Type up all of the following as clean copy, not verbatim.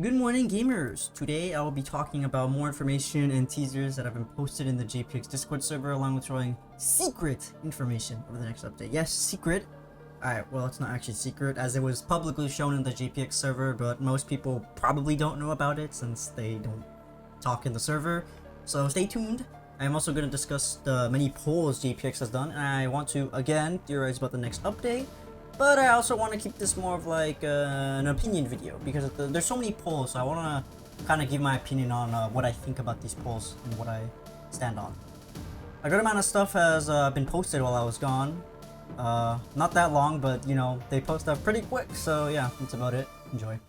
Good morning, gamers! Today I will be talking about more information and teasers that have been posted in the JPX Discord server, along with showing secret information over the next update. Yes, secret. Alright, well, it's not actually secret, as it was publicly shown in the JPX server, but most people probably don't know about it since they don't talk in the server. So stay tuned. I'm also going to discuss the many polls JPX has done, and I want to, again, theorize about the next update. But I also want to keep this more of like an opinion video, because there's so many polls, so I want to kind of give my opinion on what I think about these polls and what I stand on. A good amount of stuff has been posted while I was gone. Not that long, but you know, they post up pretty quick, so yeah, that's about it. Enjoy.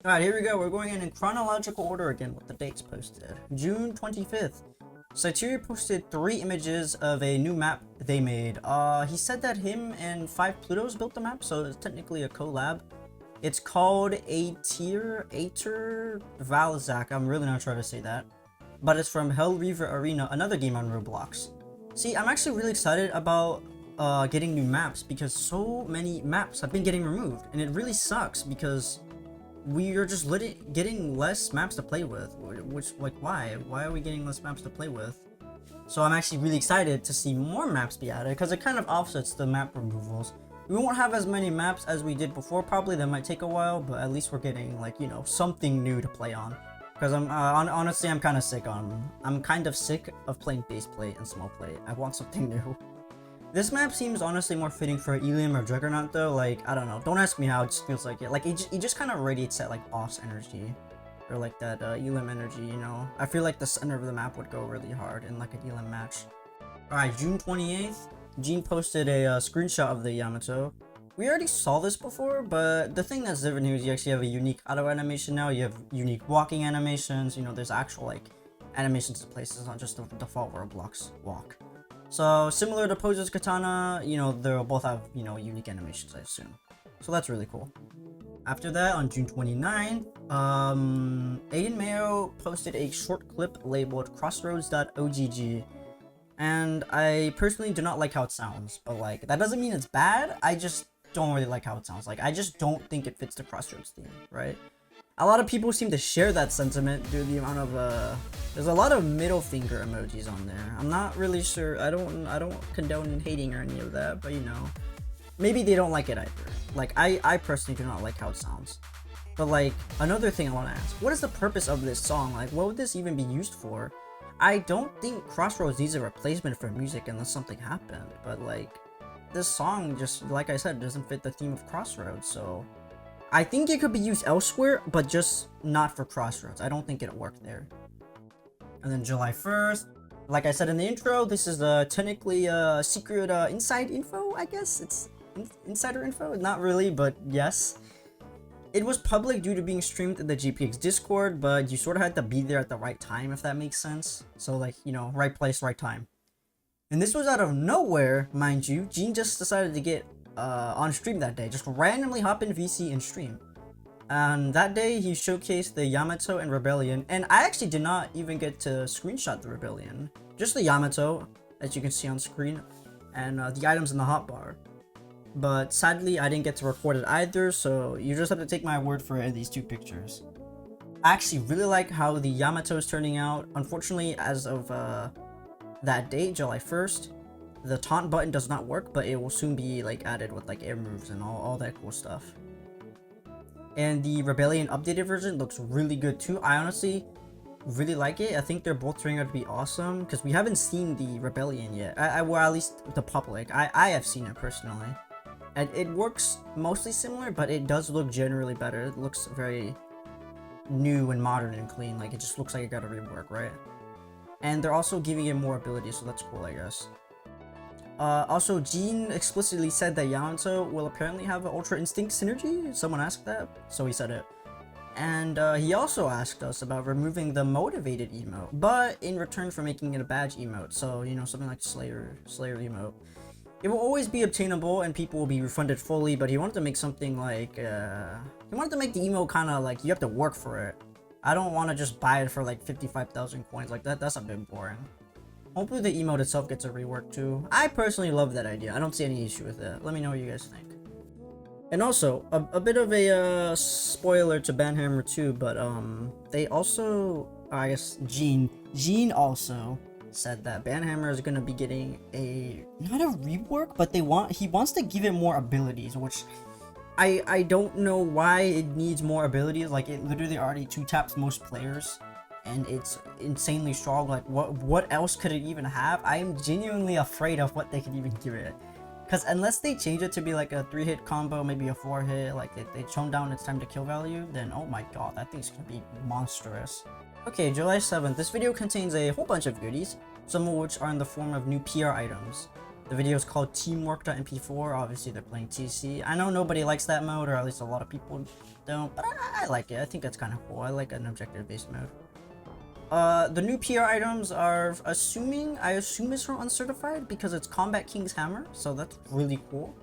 Alright, here we go. We're going in chronological order again with the dates posted. June 25th. Satyri posted 3 images of a new map they made. He said that him and 5 Plutos built the map, so it's technically a collab. It's called Aether Valzak. I'm really not trying to say that. But it's from Hell Reaver Arena, another game on Roblox. See, I'm actually really excited about getting new maps, because so many maps have been getting removed. And it really sucks, because we are just getting less maps to play with, which, like, why are we getting less maps to play with? So I'm actually really excited to see more maps be added, because it kind of offsets the map removals. We won't have as many maps as we did before, probably. That might take a while, but at least we're getting, like, you know, something new to play on. Because honestly, I'm kind of sick of playing base plate and small plate. I want something new. This map seems honestly more fitting for Asylum or Juggernaut though. Like, I don't know. Don't ask me how, it just feels like it. Like, it just kind of radiates that, like, boss energy. Or, like, that Asylum energy, you know? I feel like the center of the map would go really hard in, like, a Asylum match. Alright, June 28th. Gene posted a screenshot of the Yamuto. We already saw this before, but the thing that's different here is you actually have a unique auto animation now. You have unique walking animations. You know, there's actual, like, animations in places, not just the default Roblox walk. So, similar to Pose's Katana, you know, they'll both have, you know, unique animations, I assume. So that's really cool. After that, on June 29th, Aiden Mayo posted a short clip labeled Crossroads.ogg. And I personally do not like how it sounds, but, like, that doesn't mean it's bad. I just don't really like how it sounds. Like, I just don't think it fits the Crossroads theme, right? A lot of people seem to share that sentiment due to the amount of there's a lot of middle finger emojis on there. I'm not really sure. I don't condone hating or any of that, but you know, maybe they don't like it either. Like, I personally do not like how it sounds. But, like, another thing I want to ask, what is the purpose of this song? Like, what would this even be used for? I don't think Crossroads needs a replacement for music unless something happened, but, like, this song just, like I said, doesn't fit the theme of Crossroads, so I think it could be used elsewhere, but just not for Crossroads. I don't think it'll work there. And then July 1st, like I said in the intro, this is technically secret inside info, I guess. It's insider info? Not really, but yes. It was public due to being streamed in the GPX Discord, but you sort of had to be there at the right time, if that makes sense. So, like, you know, right place, right time. And this was out of nowhere, mind you. Gene just decided to get on stream that day, just randomly hop in VC and stream. And that day he showcased the Yamuto and Rebellion, and I actually did not even get to screenshot the Rebellion, just the Yamuto, as you can see on screen, and the items in the hotbar. But sadly I didn't get to record it either, so you just have to take my word for it in these 2 pictures. I actually really like how the Yamuto is turning out. Unfortunately, as of that date, July 1st, the taunt button does not work, but it will soon be, like, added with, like, air moves and all that cool stuff. And the Rebellion updated version looks really good too. I honestly really like it. I think they're both turning out to be awesome, because we haven't seen the Rebellion yet. Well, at least the public. I have seen it personally. And it works mostly similar, but it does look generally better. It looks very new and modern and clean. Like, it just looks like it got a rework, right? And they're also giving it more abilities, so that's cool, I guess. Also, Gene explicitly said that Yamuto will apparently have an Ultra Instinct synergy. Someone asked that, so he said it. And he also asked us about removing the motivated emote, but in return for making it a badge emote. So, you know, something like Slayer emote. It will always be obtainable and people will be refunded fully, but he wanted to make something like, he wanted to make the emote kind of like you have to work for it. I don't want to just buy it for like 55,000 coins like that. That's a bit boring. Hopefully the emote itself gets a rework too. I personally love that idea. I don't see any issue with it. Let me know what you guys think. And also, a bit of a spoiler to Banhammer 2, but they also, I guess Gene also said that Banhammer is gonna be getting a, not a rework, but he wants to give it more abilities, which I don't know why it needs more abilities. Like, it literally already 2-taps most players, and it's insanely strong. Like, what else could it even have? I am genuinely afraid of what they could even give it. Because unless they change it to be like a 3-hit combo, maybe a 4-hit, like they tone down its time to kill value, then oh my god, that thing's gonna be monstrous. Okay, July 7th. This video contains a whole bunch of goodies, some of which are in the form of new PR items. The video is called Teamwork.mp4. Obviously, they're playing TC. I know nobody likes that mode, or at least a lot of people don't, but I like it. I think that's kind of cool. I like an objective-based mode. The new PR items are I assume it's from Uncertified because it's Combat King's Hammer, so that's really cool.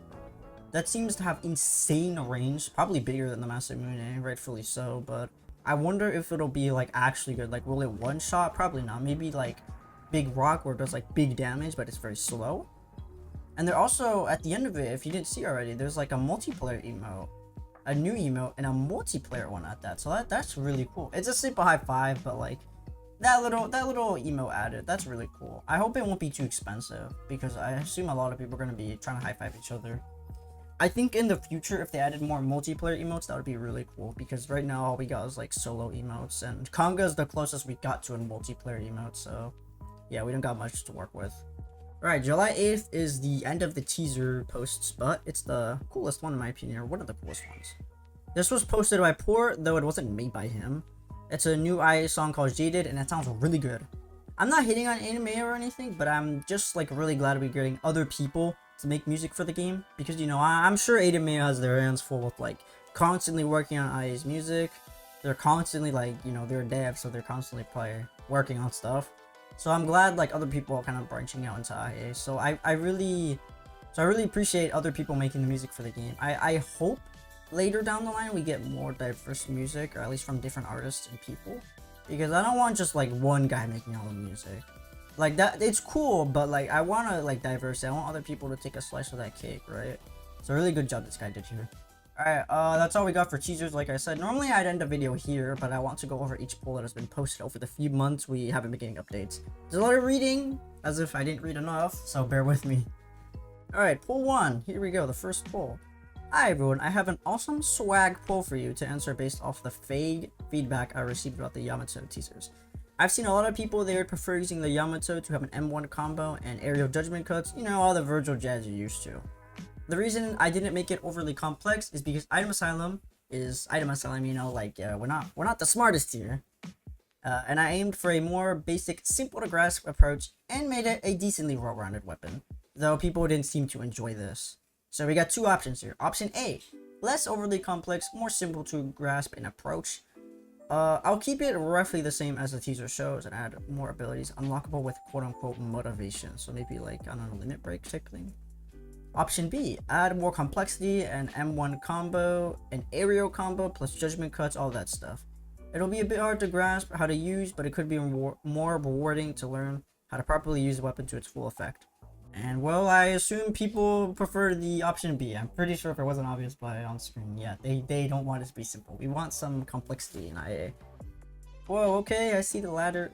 That seems to have insane range, probably bigger than the Massive Moon, rightfully so, but I wonder if it'll be like actually good. Like, will it one-shot? Probably not. Maybe like Big Rock where it does like big damage, but it's very slow. And they're also, at the end of it, if you didn't see already, there's like a multiplayer emote, a new emote, and a multiplayer one at that. So that's really cool. It's a simple high five, but like that little emote added, that's really cool. I hope it won't be too expensive because I assume a lot of people are going to be trying to high five each other. I think in the future, if they added more multiplayer emotes, that would be really cool, because right now all we got is like solo emotes, and Conga is the closest we got to a multiplayer emote, so yeah, we don't got much to work with. Alright, July 8th is the end of the teaser posts, but it's the coolest one in my opinion, or one of the coolest ones. This was posted by Poor, though it wasn't made by him. It's a new IA song called Jaded, and it sounds really good. I'm not hating on anime or anything, but I'm just like really glad to be getting other people to make music for the game, because you know, I'm sure anime has their hands full with like constantly working on IA's music. They're constantly like, you know, they're devs, so they're constantly probably working on stuff. So I'm glad like other people are kind of branching out into IA. So I really appreciate other people making the music for the game. I hope later down the line we get more diverse music, or at least from different artists and people, because I don't want just like one guy making all the music. Like that, it's cool, but like I want to like diversity. I want other people to take a slice of that cake, right? So really good job this guy did here. Alright, that's all we got for teasers. Like I said, normally I'd end a video here, but I want to go over each poll that has been posted over the few months we haven't been getting updates. There's a lot of reading, as if I didn't read enough, so bear with me. Alright, poll 1. Here we go, the first poll. Hi everyone, I have an awesome swag poll for you to answer based off the vague feedback I received about the Yamuto teasers. I've seen a lot of people they would prefer using the Yamuto to have an M1 combo and aerial judgment cuts, you know, all the Virgil jazz you're used to. The reason I didn't make it overly complex is because Asylum is Asylum, you know, like we're not the smartest here. And I aimed for a more basic, simple to grasp approach and made it a decently well-rounded weapon, though people didn't seem to enjoy this. So we got two options here. Option A, less overly complex, more simple to grasp and approach. I'll keep it roughly the same as the teaser shows and add more abilities unlockable with quote-unquote motivation. So maybe like, I don't know, limit break type thing. Option B, add more complexity, an M1 combo, an aerial combo, plus judgment cuts, all that stuff. It'll be a bit hard to grasp how to use, but it could be more rewarding to learn how to properly use the weapon to its full effect. And well, I assume people prefer the option B. I'm pretty sure if it wasn't obvious by on screen, yeah, they don't want it to be simple. We want some complexity in IA. Whoa, okay, I see the ladder.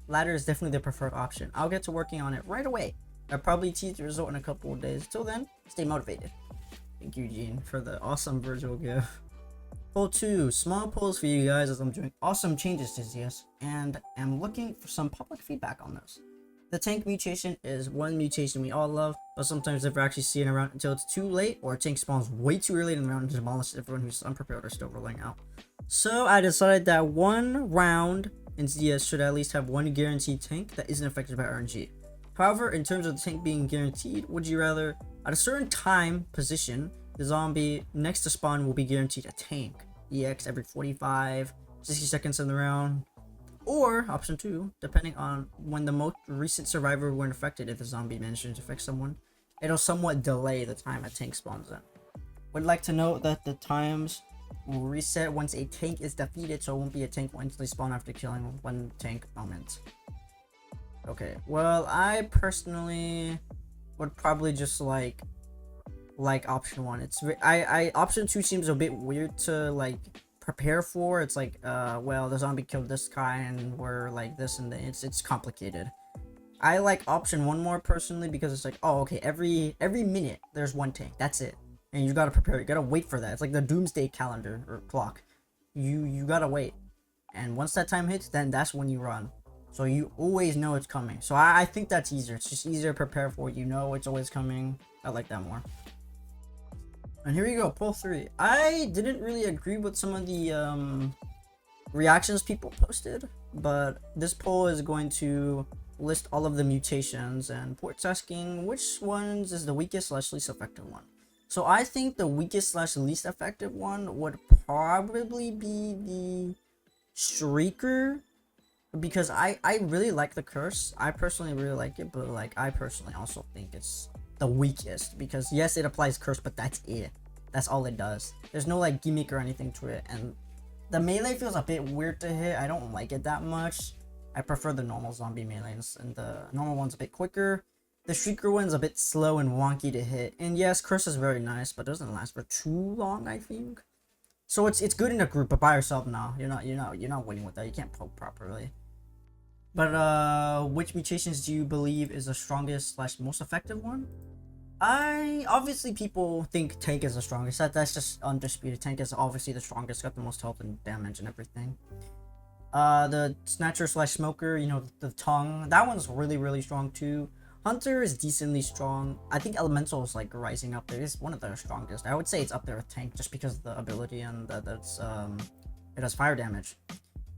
Ladder is definitely the preferred option. I'll get to working on it right away. I'll probably tease the result in a couple of days. Till then, stay motivated. Thank you, Gene, for the awesome Virgil gift. Poll 2. Small polls for you guys as I'm doing awesome changes to ZS, and am looking for some public feedback on those. The tank mutation is one mutation we all love, but sometimes never actually see it around until it's too late, or a tank spawns way too early in the round and demolishes everyone who's unprepared or still rolling out. So I decided that one round in ZS should at least have one guaranteed tank that isn't affected by RNG. However, in terms of the tank being guaranteed, would you rather, at a certain time position, the zombie next to spawn will be guaranteed a tank, EX every 45, 60 seconds in the round, or option 2, depending on when the most recent survivor were infected, if the zombie manages to infect someone, it'll somewhat delay the time a tank spawns in. Would like to note that the times will reset once a tank is defeated, so it won't be a tank will instantly spawn after killing one tank moment. Okay, well, I personally would probably just like like option 1. I option 2 seems a bit weird to like prepare for. It's like well, the zombie killed this guy and we're like this and it's complicated. I like option 1 more personally because it's like, oh okay, every minute there's one tank. That's it. And you gotta prepare, you gotta wait for that. It's like the doomsday calendar or clock. You gotta wait. And once that time hits, then that's when you run. So you always know it's coming. So I think that's easier. It's just easier to prepare for. You know it's always coming. I like that more. And here we go, poll 3. I didn't really agree with some of the reactions people posted, but this poll is going to list all of the mutations, and it's asking which ones is the weakest / least effective one. So I think the weakest / least effective one would probably be the Shrieker, because I really like the curse. I personally really like it, but like I personally also think it's the weakest because yes, it applies curse, but that's it. That's all it does. There's no like gimmick or anything to it, and the melee feels a bit weird to hit. I don't like it that much. I prefer the normal zombie melees, and the normal one's a bit quicker. The Shrieker one's a bit slow and wonky to hit. And yes, curse is very nice, but doesn't last for too long, I think. So it's good in a group, but by yourself now, you're not winning with that. You can't poke properly. But which mutations do you believe is the strongest / most effective one? Obviously people think tank is the strongest. That's just undisputed. Tank is obviously the strongest, got the most health and damage and everything. The snatcher / smoker, you know, the tongue, that one's really strong too. Hunter is decently strong. I think elemental is like rising up there. It's one of the strongest. I would say it's up there with tank just because of the ability and that's it has fire damage.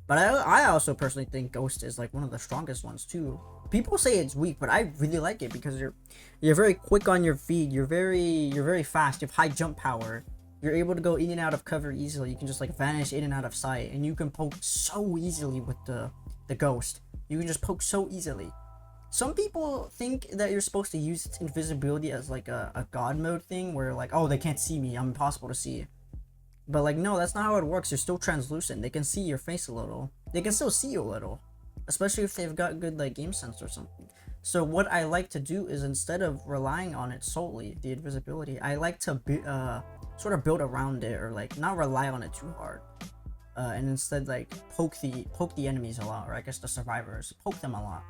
But I also personally think ghost is like one of the strongest ones too. People say it's weak, but I really like it because you're very quick on your feet. You're very fast. You have high jump power. You're able to go in and out of cover easily. You can just like vanish in and out of sight, and you can poke so easily with the ghost. You can just poke so easily. Some people think that you're supposed to use its invisibility as like a god mode thing where like, oh, they can't see me, I'm impossible to see. But like, no, that's not how it works. You're still translucent. They can see your face a little. They can still see you a little, especially if they've got good like game sense or something. So what I like to do is, instead of relying on it solely, the invisibility, I like to sort of build around it, or like not rely on it too hard, and instead like poke the enemies a lot, or I guess the survivors, poke them a lot.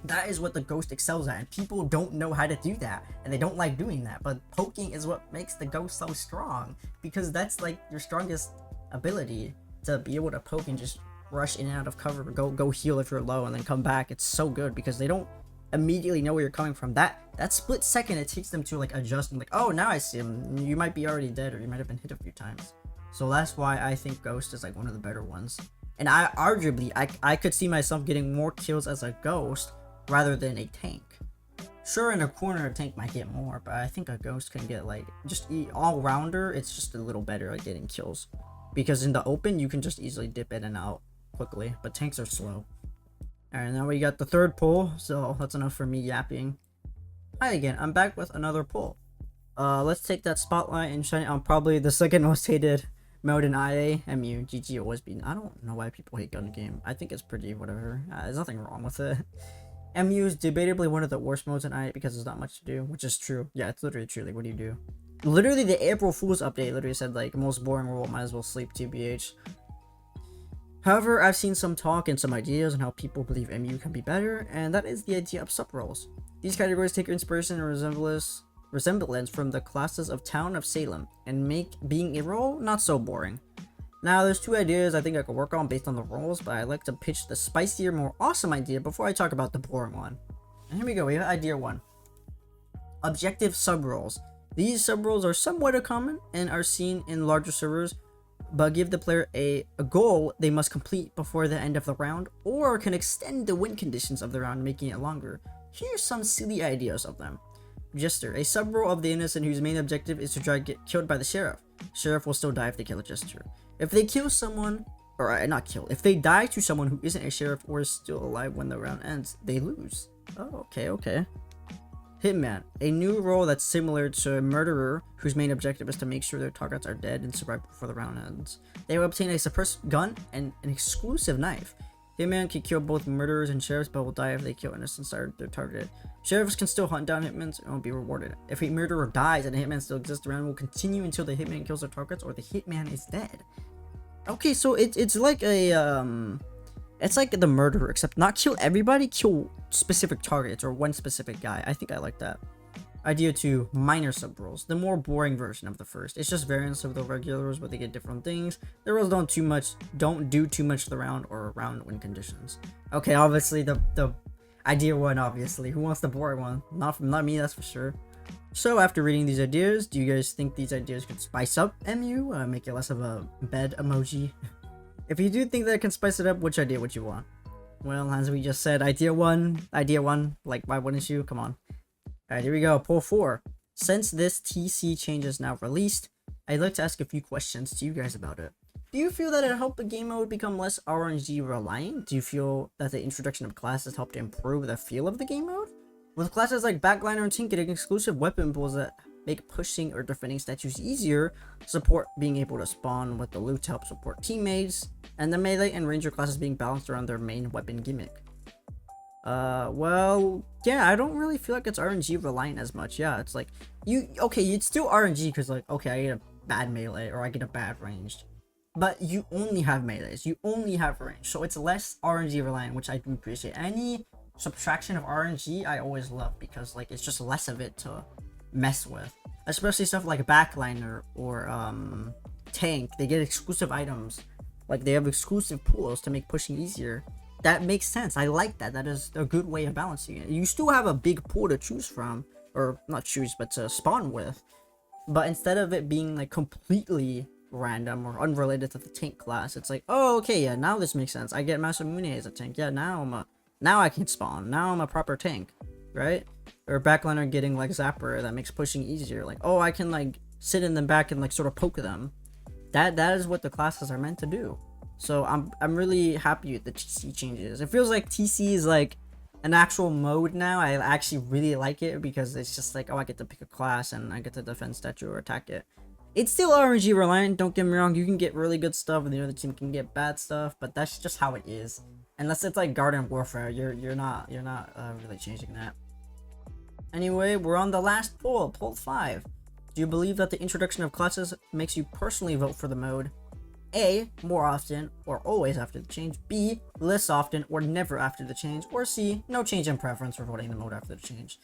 That is what the ghost excels at, and people don't know how to do that, and they don't like doing that. But poking is what makes the ghost so strong, because that's like your strongest ability, to be able to poke and just rush in and out of cover, go heal if you're low, and then come back. It's so good because they don't immediately know where you're coming from. That split second it takes them to like adjust and like, oh, now I see him. You might be already dead, or you might have been hit a few times. So that's why I think ghost is like one of the better ones. And I could see myself getting more kills as a ghost rather than a tank. Sure, in a corner a tank might get more, but I think a ghost can get like just all rounder. It's just a little better at getting kills, because in the open you can just easily dip in and out quickly, but tanks are slow. Alright, now we got the third poll, so that's enough for me yapping. Hi again, I'm back with another poll. Let's take that spotlight and shine it on probably the second most hated mode in IA, MU. GG always been. I don't know why people hate gun game. I think it's pretty whatever. There's nothing wrong with it. MU is debatably one of the worst modes in IA because there's not much to do, which is true. Yeah, it's literally true. Like, what do you do? Literally, the April Fool's update literally said, like, most boring role, might as well sleep, TBH. However, I've seen some talk and some ideas on how people believe MU can be better, and that is the idea of sub-roles. These categories take inspiration and resemblance from the classes of Town of Salem, and make being a role not so boring. Now, there's two ideas I think I could work on based on the roles, but I like to pitch the spicier, more awesome idea before I talk about the boring one. And here we go, we have idea 1. Objective sub-roles. These sub-roles are somewhat common and are seen in larger servers, but give the player a goal they must complete before the end of the round, or can extend the win conditions of the round, making it longer. Here's some silly ideas of them. Jester, a sub-role of the innocent whose main objective is to try to get killed by the sheriff. Sheriff will still die if they kill a Jester. If they kill someone, or not kill, if they die to someone who isn't a sheriff or is still alive when the round ends, they lose. Oh, okay. Hitman, a new role that's similar to a murderer whose main objective is to make sure their targets are dead and survive before the round ends. They will obtain a suppressed gun and an exclusive knife. Hitman can kill both murderers and sheriffs, but will die if they kill innocents that are their target. Sheriffs can still hunt down hitmen and will be rewarded. If a murderer dies and a hitman still exists, the round will continue until the hitman kills their targets or the hitman is dead. Okay, so it's like a it's like the murderer, except not kill everybody, kill specific targets or one specific guy. I think I like that. Idea 2, minor sub-rules. The more boring version of the first. It's just variants of the regular rules, but they get different things. The rules don't do too much to the round or round win conditions. Okay, obviously the idea 1, obviously. Who wants the boring one? Not me, that's for sure. So after reading these ideas, do you guys think these ideas could spice up MU? Make it less of a bed emoji? If you do think that it can spice it up, which idea would you want? Well, as we just said, idea one, like why wouldn't you? Come on. Alright, here we go. Poll 4. Since this TC change is now released, I'd like to ask a few questions to you guys about it. Do you feel that it helped the game mode become less RNG reliant? Do you feel that the introduction of classes helped improve the feel of the game mode? With classes like Backliner and Tink getting exclusive weapon pools that make pushing or defending statues easier, support being able to spawn with the loot to help support teammates, and the melee and ranger classes being balanced around their main weapon gimmick. Well, yeah, I don't really feel like it's RNG reliant as much. Yeah, it's like, it's still RNG because, like, okay, I get a bad melee or I get a bad ranged. But you only have melees, you only have range, so it's less RNG reliant, which I do appreciate. Any subtraction of RNG, I always love because, like, it's just less of it to mess with. Especially stuff like Backliner or, Tank, they get exclusive items. Like, they have exclusive pools to make pushing easier. That makes sense. I like that. That is a good way of balancing it. You still have a big pool to choose from, or not choose, but to spawn with. But instead of it being like completely random or unrelated to the tank class, it's like, oh, okay, yeah, now this makes sense. I get Masamune as a tank. Yeah, now I can spawn. Now I'm a proper tank, right? Or Backliner getting like Zapper that makes pushing easier. Like, oh, I can like sit in the back and like sort of poke them. That is what the classes are meant to do. So I'm really happy with the TC changes. It feels like TC is like an actual mode now. I actually really like it because it's just like, oh, I get to pick a class and I get to defend statue or attack it. It's still RNG reliant, don't get me wrong. You can get really good stuff and the other team can get bad stuff, but that's just how it is. Unless it's like Garden Warfare, you're not really changing that. Anyway, we're on the last poll, poll 5. Do you believe that the introduction of classes makes you personally vote for the mode? A, more often or always after the change. B, less often or never after the change. Or C, no change in preference for voting the mode after the change.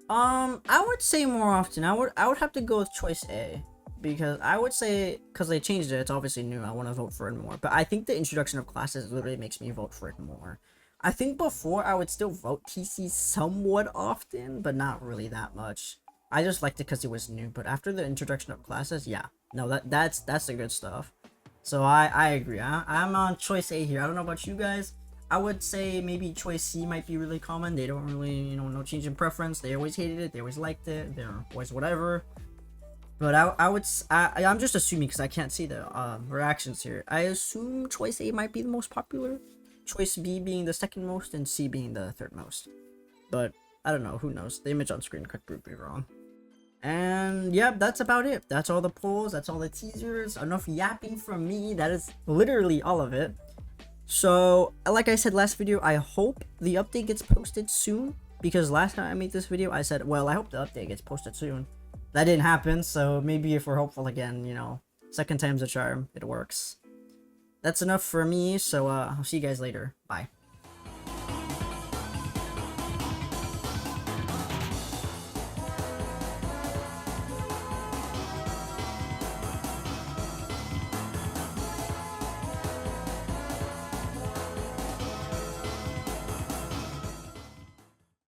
I would say more often. I would have to go with choice A, because I would say, because they changed it, it's obviously new, I want to vote for it more. But I think the introduction of classes literally makes me vote for it more. I think before I would still vote TC somewhat often, but not really that much. I just liked it because it was new. But after the introduction of classes, yeah, no, that's the good stuff. So I agree. I'm on choice A here. I don't know about you guys. I would say maybe choice C might be really common. They don't really, no change in preference. They always hated it. They always liked it. They're always whatever. But I'm just assuming because I can't see the reactions here. I assume choice A might be the most popular. Choice B being the second most and C being the third most. But I don't know. Who knows? The image on screen could prove me wrong. And yeah, that's about it. That's all the polls, that's all the teasers. Enough yapping from me. That is literally all of it. So like I said last video, I hope the update gets posted soon, because last time I made this video I said, well, I hope the update gets posted soon. That didn't happen, so maybe if we're hopeful again, second time's a charm. It works. That's enough for me, so I'll see you guys later. Bye.